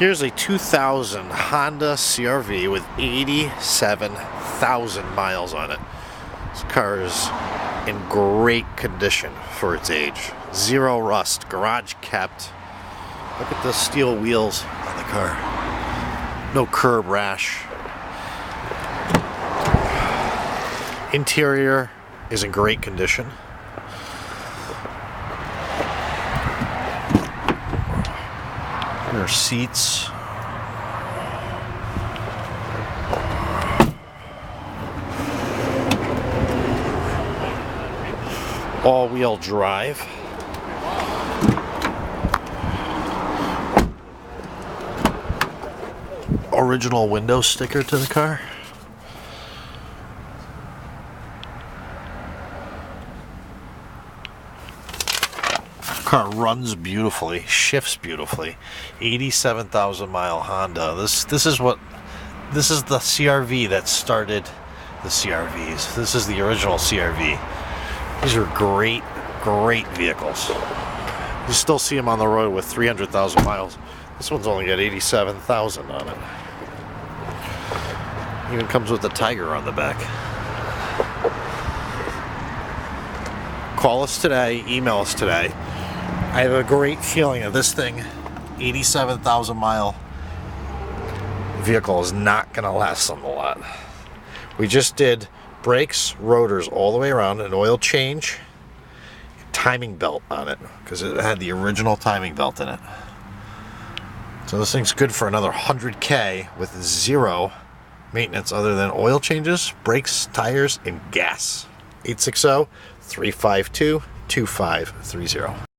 Here's a 2000 Honda CR-V with 87,000 miles on it. This car is in great condition for its age. Zero rust, garage kept. Look at the steel wheels on the car. No curb rash. Interior is in great condition. Rear seats. All-wheel drive. Original window sticker to the car. Car runs beautifully, shifts beautifully. 87,000 mile Honda. This is the CR-V that started the CR-Vs. This is the original CR-V. These are great vehicles. You still see them on the road with 300,000 miles. This one's only got 87,000 on it. Even comes with a tiger on the back. Call us today, email us today. I have a great feeling that this thing, 87,000 mile vehicle, is not going to last on the lot. We just did brakes, rotors all the way around, an oil change, timing belt on it, because it had the original timing belt in it. So this thing's good for another 100K with zero maintenance other than oil changes, brakes, tires, and gas. 860-352-2530.